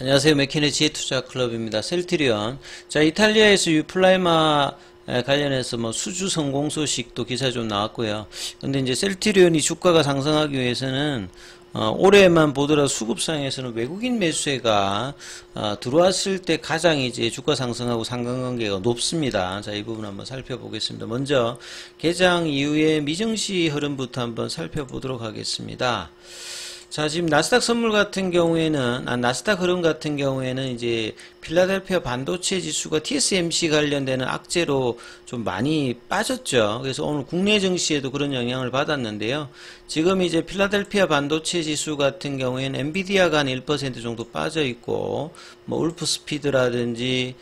안녕하세요. 맥키네지의 투자클럽입니다. 셀트리온. 자, 이탈리아에서 유플라이마 관련해서 뭐 수주 성공 소식도 기사 좀 나왔고요. 근데 이제 셀트리온이 주가가 상승하기 위해서는 올해만 보더라도 수급상에서는 외국인 매수세가 들어왔을 때 가장 이제 주가 상승하고 상관관계가 높습니다. 자, 이 부분 한번 살펴보겠습니다. 먼저 개장 이후에 미증시 흐름부터 한번 살펴보도록 하겠습니다. 자, 지금 나스닥 선물 같은 경우에는, 나스닥 흐름 같은 경우에는 이제 필라델피아 반도체 지수가 TSMC 관련되는 악재로 좀 많이 빠졌죠. 그래서 오늘 국내 증시에도 그런 영향을 받았는데요. 지금 이제 필라델피아 반도체 지수 같은 경우에는 엔비디아가 한 1% 정도 빠져 있고, 뭐 울프 스피드라든지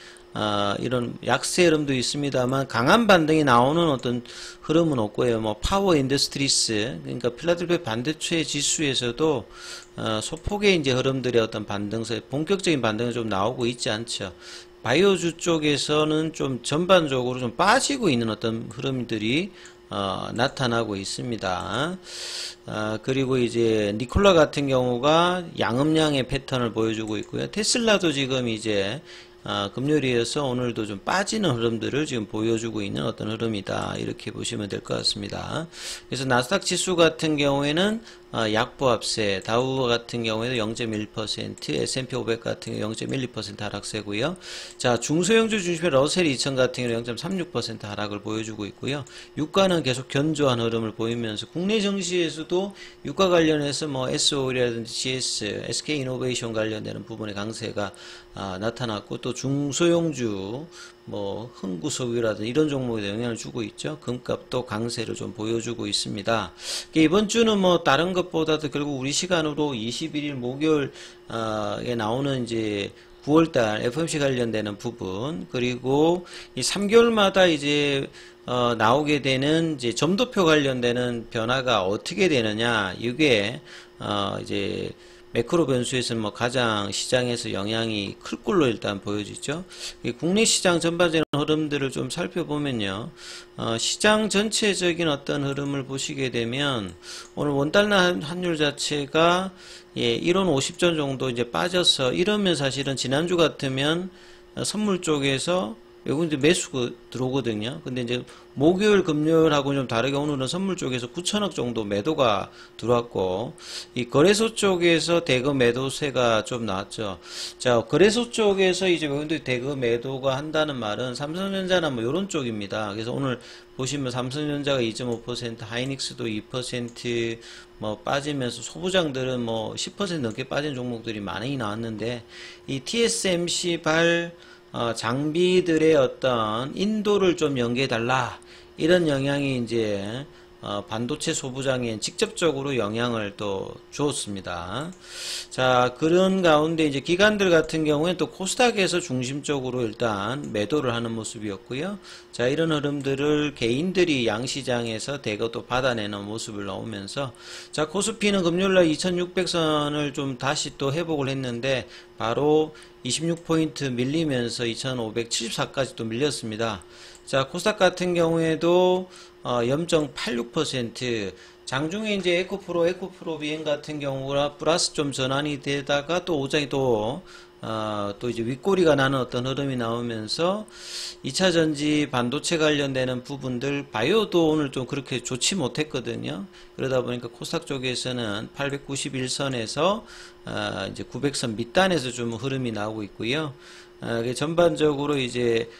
이런 약세 흐름도 있습니다만 강한 반등이 나오는 어떤 흐름은 없고요. 뭐 파워 인더스트리스, 그러니까 필라델피아 반도체 지수에서도 소폭의 이제 흐름들의 어떤 반등세, 본격적인 반등이 좀 나오고 있지 않죠. 바이오주 쪽에서는 좀 전반적으로 좀 빠지고 있는 어떤 흐름들이 나타나고 있습니다. 그리고 이제 니콜라 같은 경우가 양음량의 패턴을 보여주고 있고요. 테슬라도 지금 이제 금요일이어서 오늘도 좀 빠지는 흐름들을 지금 보여주고 있는 어떤 흐름이다, 이렇게 보시면 될 것 같습니다. 그래서 나스닥 지수 같은 경우에는 약보합세, 다우 같은 경우에는 0.1%, S&P 500 같은 경우 0.12% 하락세고요. 자, 중소형주 중심의 러셀 2000 같은 경우 0.36% 하락을 보여주고 있고요. 유가는 계속 견조한 흐름을 보이면서 국내 증시에서도 유가 관련해서 뭐 SO라든지 GS, SK이노베이션 관련되는 부분의 강세가 나타났고, 또 중소형주 뭐 흥구석유라든지 이런 종목에 영향을 주고 있죠. 금값도 강세를 좀 보여주고 있습니다. 이번 주는 뭐 다른 것보다도 결국 우리 시간으로 21일 목요일에 나오는 이제 9월달 FOMC 관련되는 부분, 그리고 이 3개월마다 이제 나오게 되는 이제 점도표 관련되는 변화가 어떻게 되느냐, 이게 이제 매크로 변수에서는 뭐 가장 시장에서 영향이 클 걸로 일단 보여지죠. 국내 시장 전반적인 흐름들을 좀 살펴보면요. 시장 전체적인 어떤 흐름을 보시게 되면 오늘 원달러 환율 자체가 1원 50전 정도 이제 빠져서, 이러면 사실은 지난주 같으면 선물 쪽에서 외국인들 매수가 들어오거든요. 근데 이제 목요일, 금요일하고 좀 다르게 오늘은 선물 쪽에서 9천억 정도 매도가 들어왔고, 이 거래소 쪽에서 대거 매도세가 좀 나왔죠. 자, 거래소 쪽에서 이제 외국인들이 대거 매도가 한다는 말은 삼성전자나 뭐 요런 쪽입니다. 그래서 오늘 보시면 삼성전자가 2.5%, 하이닉스도 2% 뭐 빠지면서 소부장들은 뭐 10% 넘게 빠진 종목들이 많이 나왔는데, 이 TSMC 장비들의 어떤 인도를 좀 연계해달라, 이런 영향이 이제 반도체 소부장에 직접적으로 영향을 또 주었습니다. 자, 그런 가운데 이제 기관들 같은 경우에 또 코스닥에서 중심적으로 일단 매도를 하는 모습이었고요. 자, 이런 흐름들을 개인들이 양시장에서 대거 또 받아내는 모습을 나오면서, 자, 코스피는 금요일날 2600선을 좀 다시 또 회복을 했는데 바로 26포인트 밀리면서 2574까지 또 밀렸습니다. 자, 코스닥 같은 경우에도 0.86%, 장중에 이제 에코프로 비행 같은 경우가 플러스 좀 전환이 되다가 또 오장이 또 이제 윗꼬리가 나는 어떤 흐름이 나오면서 2차 전지 반도체 관련되는 부분들, 바이오도 오늘 좀 그렇게 좋지 못했거든요. 그러다 보니까 코스닥 쪽에서는 891선에서 이제 900선 밑단에서 좀 흐름이 나오고 있고요. 전반적으로 이제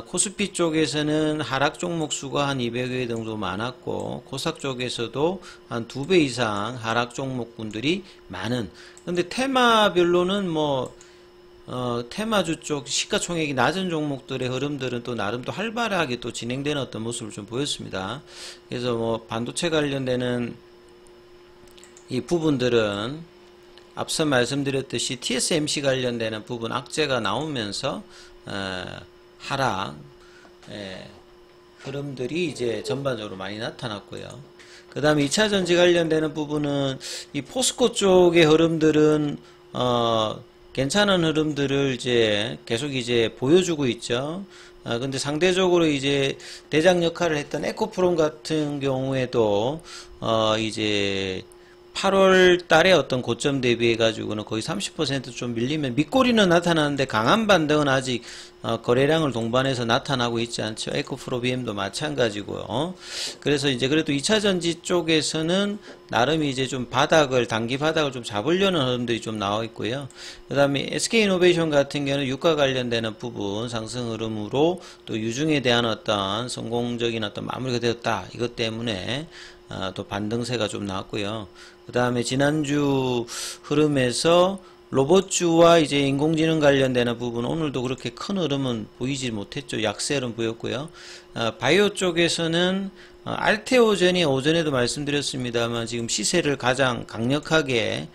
코스피 쪽에서는 하락 종목 수가 한 200여 정도 많았고, 코스닥 쪽에서도 한 2배 이상 하락 종목군들이 많은, 근데 테마별로는 뭐 테마주 쪽 시가총액이 낮은 종목들의 흐름들은 또 나름 또 활발하게 또 진행되는 어떤 모습을 좀 보였습니다. 그래서 뭐 반도체 관련되는 이 부분들은 앞서 말씀드렸듯이 TSMC 관련되는 부분 악재가 나오면서 하락 흐름들이 이제 전반적으로 많이 나타났고요. 그 다음에 2차 전지 관련되는 부분은 이 포스코 쪽의 흐름들은 괜찮은 흐름들을 이제 계속 이제 보여주고 있죠. 근데 상대적으로 이제 대장 역할을 했던 에코프롬 같은 경우에도 이제 8월 달에 어떤 고점 대비해 가지고는 거의 30% 좀 밀리면 밑꼬리는 나타나는데 강한 반등은 아직 거래량을 동반해서 나타나고 있지 않죠. 에코프로비엠도 마찬가지고요. 그래서 이제 그래도 2차전지 쪽에서는 나름 이제 좀 단기 바닥을 좀 잡으려는 흐름들이 좀 나와 있고요. 그 다음에 SK이노베이션 같은 경우는 유가 관련되는 부분 상승 흐름으로 또 유중에 대한 어떤 성공적인 어떤 마무리가 되었다. 이것 때문에 또 반등세가 좀 나왔고요. 그 다음에 지난주 흐름에서 로봇주와 이제 인공지능 관련되는 부분 오늘도 그렇게 큰 흐름은 보이지 못했죠. 약세 흐름 보였고요. 바이오 쪽에서는 알테오젠이 오전에도 말씀드렸습니다만 지금 시세를 가장 강력하게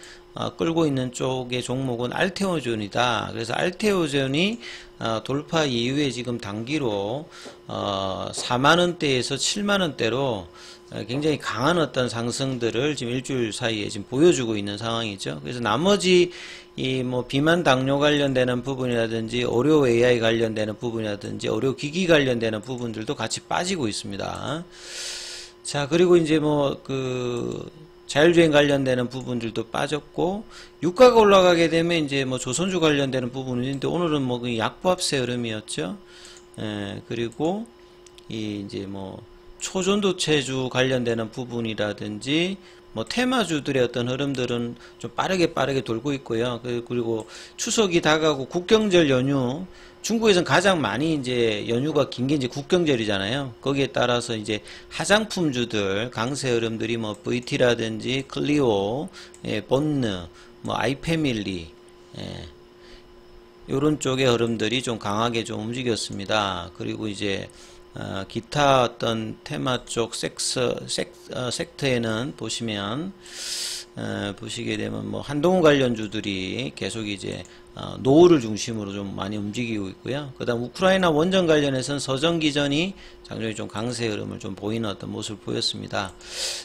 끌고 있는 쪽의 종목은 알테오젠이다. 그래서 알테오젠이 돌파 이후에 지금 단기로 4만원대에서 7만원대로 굉장히 강한 어떤 상승들을 지금 일주일 사이에 지금 보여주고 있는 상황이죠. 그래서 나머지 이 뭐 비만 당뇨 관련되는 부분이라든지 의료 AI 관련되는 부분이라든지 의료 기기 관련되는 부분들도 같이 빠지고 있습니다. 자, 그리고 이제 뭐 자율주행 관련되는 부분들도 빠졌고, 유가가 올라가게 되면 이제 뭐 조선주 관련되는 부분이 있는데 오늘은 뭐 약보합세 흐름이었죠. 그리고 이제 뭐 초전도체주 관련되는 부분이라든지 뭐 테마주들의 어떤 흐름들은 좀 빠르게 돌고 있고요. 그리고 추석이 다가고 국경절 연휴, 중국에서는 가장 많이 이제 연휴가 긴 게 이제 국경절이잖아요. 거기에 따라서 이제 화장품주들 강세 흐름들이 뭐 VT라든지 클리오, 본느, 뭐 아이패밀리, 요런 쪽의 흐름들이 좀 강하게 좀 움직였습니다. 그리고 이제 기타 어떤 테마 쪽 섹터에는 보시면 보시게 되면 뭐 한동훈 관련주들이 계속 이제 노후를 중심으로 좀 많이 움직이고 있고요. 그다음 우크라이나 원전 관련해서는 서전기전이 장중에 좀 강세 흐름을 좀 보이는 어떤 모습을 보였습니다.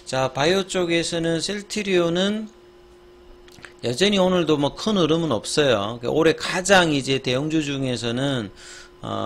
자, 바이오 쪽에서는 셀트리온은 여전히 오늘도 뭐 큰 흐름은 없어요. 올해 가장 이제 대형주 중에서는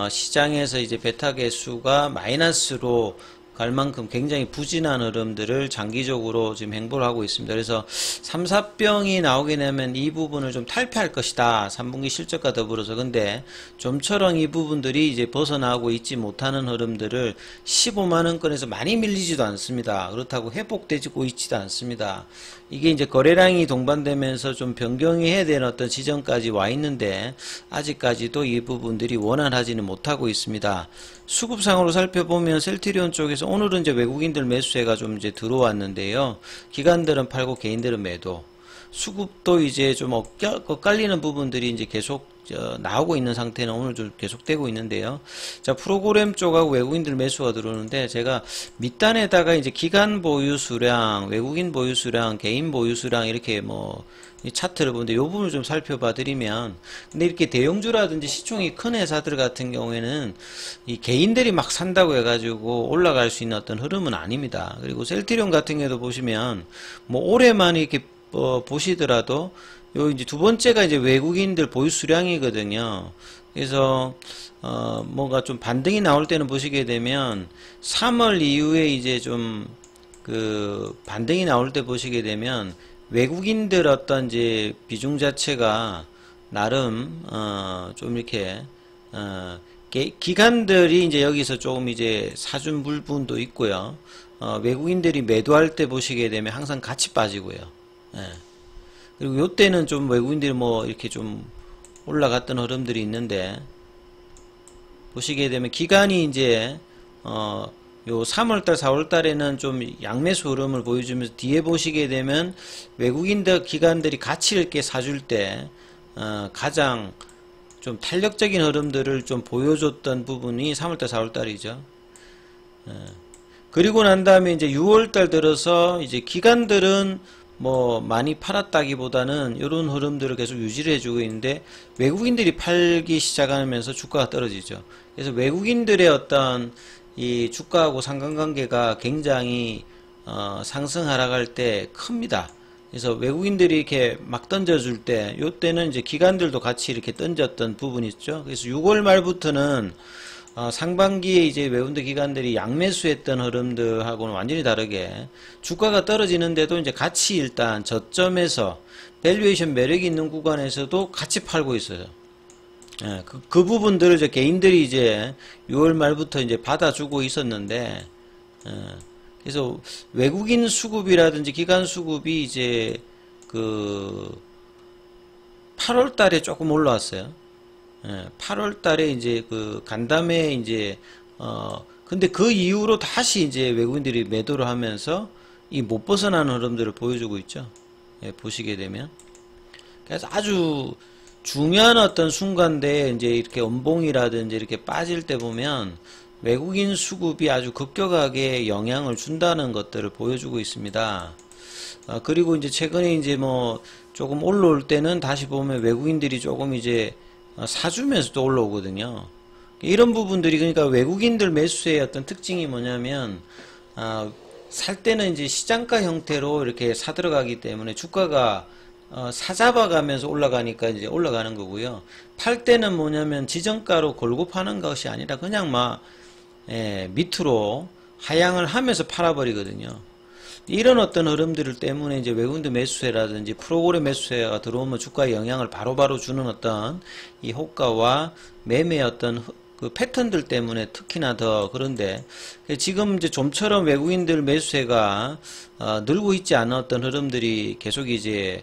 시장에서 이제 베타 개수가 마이너스로 갈 만큼 굉장히 부진한 흐름들을 장기적으로 지금 행보를 하고 있습니다. 그래서 3, 4병이 나오게 되면 이 부분을 좀 탈피할 것이다. 3분기 실적과 더불어서. 근데 좀처럼 이 부분들이 이제 벗어나고 있지 못하는 흐름들을 15만원권에서 많이 밀리지도 않습니다. 그렇다고 회복되고 있지도 않습니다. 이게 이제 거래량이 동반되면서 좀 변경이 해야 되는 어떤 지점까지 와 있는데 아직까지도 이 부분들이 원활하지는 못하고 있습니다. 수급상으로 살펴보면 셀트리온 쪽에서 오늘은 이제 외국인들 매수세가 좀 이제 들어왔는데요. 기관들은 팔고 개인들은 매도. 수급도 이제 좀 엇갈리는 부분들이 이제 계속 나오고 있는 상태는 오늘 좀 계속되고 있는데요. 자, 프로그램 쪽하고 외국인들 매수가 들어오는데 제가 밑단에다가 이제 기관 보유 수량, 외국인 보유 수량, 개인 보유 수량 이렇게 뭐 이 차트를 보는데 이 부분을 좀 살펴봐 드리면, 근데 이렇게 대형주라든지 시총이 큰 회사들 같은 경우에는 이 개인들이 막 산다고 해가지고 올라갈 수 있는 어떤 흐름은 아닙니다. 그리고 셀트리온 같은 경우도 보시면 뭐 올해만 이렇게 보시더라도 요 이제 두 번째가 이제 외국인들 보유 수량이거든요. 그래서 뭔가 좀 반등이 나올 때는 보시게 되면 3월 이후에 이제 좀 반등이 나올 때 보시게 되면 외국인들 어떤 이제 비중 자체가 나름 좀 이렇게 기관들이 이제 여기서 조금 이제 사준 부분도 있고요. 외국인들이 매도할 때 보시게 되면 항상 같이 빠지고요. 그리고 요때는 좀 외국인들이 뭐 이렇게 좀 올라갔던 흐름들이 있는데 보시게 되면 기간이 이제 요 3월달 4월달에는 좀 양매수 흐름을 보여주면서 뒤에 보시게 되면 외국인들 기관들이 같이 이렇게 사줄 때 가장 좀 탄력적인 흐름들을 좀 보여줬던 부분이 3월달 4월달이죠. 그리고 난 다음에 이제 6월달 들어서 이제 기관들은 뭐 많이 팔았다기보다는 이런 흐름들을 계속 유지를 해주고 있는데 외국인들이 팔기 시작하면서 주가가 떨어지죠. 그래서 외국인들의 어떤 이 주가하고 상관관계가 굉장히 상승 하락할 때 큽니다. 그래서 외국인들이 이렇게 막 던져줄 때 요때는 이제 기관들도 같이 이렇게 던졌던 부분이 있죠. 그래서 6월 말부터는 상반기에 이제 외국인 기관들이 양매수했던 흐름들하고는 완전히 다르게 주가가 떨어지는데도 이제 같이 일단 저점에서 밸류에이션 매력이 있는 구간에서도 같이 팔고 있어요. 예, 그 부분들을 이제 개인들이 이제 6월 말부터 이제 받아주고 있었는데, 그래서 외국인 수급이라든지 기관 수급이 이제 그 8월 달에 조금 올라왔어요. 8월 달에 이제 그 간담회 이제 근데 그 이후로 다시 이제 외국인들이 매도를 하면서 이 못 벗어나는 흐름들을 보여주고 있죠. 예, 보시게 되면. 그래서 아주 중요한 어떤 순간대에 이제 이렇게 음봉이라든지 이렇게 빠질 때 보면 외국인 수급이 아주 급격하게 영향을 준다는 것들을 보여주고 있습니다. 그리고 이제 최근에 이제 뭐 조금 올라올 때는 다시 보면 외국인들이 조금 이제 사주면서 또 올라오거든요. 이런 부분들이 그러니까 외국인들 매수의 어떤 특징이 뭐냐면 살 때는 이제 시장가 형태로 이렇게 사 들어가기 때문에 주가가 사잡아가면서 올라가니까 이제 올라가는 거고요. 팔 때는 뭐냐면 지정가로 걸고 파는 것이 아니라 그냥 막 밑으로 하향을 하면서 팔아버리거든요. 이런 어떤 흐름들 때문에 이제 외국인들 매수세라든지 프로그램 매수세가 들어오면 주가에 영향을 바로바로 주는 어떤 이 호가와 매매의 어떤 그 패턴들 때문에 특히나 더 그런데 지금 이제 좀처럼 외국인들 매수세가 늘고 있지 않은 어떤 흐름들이 계속 이제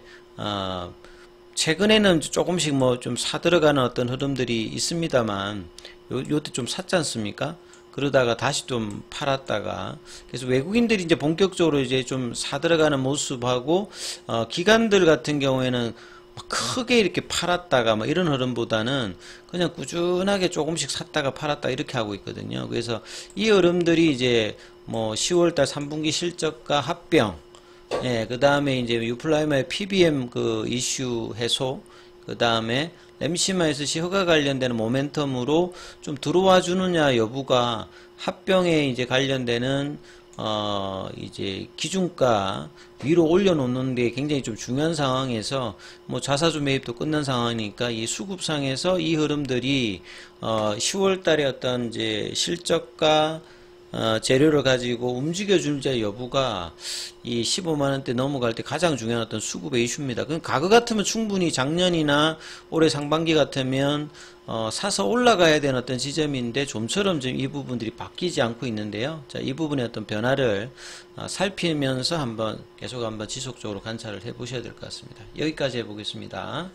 최근에는 조금씩 뭐 좀 사들어가는 어떤 흐름들이 있습니다만 요때 좀 샀지 않습니까? 그러다가 다시 좀 팔았다가 그래서 외국인들이 이제 본격적으로 이제 좀 사들어가는 모습하고 기관들 같은 경우에는 막 크게 이렇게 팔았다가 뭐 이런 흐름보다는 그냥 꾸준하게 조금씩 샀다가 팔았다 이렇게 하고 있거든요. 그래서 이 흐름들이 이제 뭐 10월달 3분기 실적과 합병, 그 다음에 이제 유플라이마의 PBM 그 이슈 해소, 그 다음에 램시마 SC 허가 관련되는 모멘텀으로 좀 들어와 주느냐 여부가 합병에 이제 관련되는 이제 기준가 위로 올려놓는 게 굉장히 좀 중요한 상황에서 뭐 자사주 매입도 끝난 상황이니까 이 수급상에서 이 흐름들이 10월 달에 어떤 이제 실적과 재료를 가지고 움직여줄지 여부가 이 15만원대 넘어갈 때 가장 중요한 어떤 수급의 이슈입니다. 그럼 과거 같으면 충분히 작년이나 올해 상반기 같으면 사서 올라가야 되는 어떤 지점인데 좀처럼 지금 이 부분들이 바뀌지 않고 있는데요. 자, 이 부분의 어떤 변화를 살피면서 계속 한번 지속적으로 관찰을 해 보셔야 될 것 같습니다. 여기까지 해보겠습니다.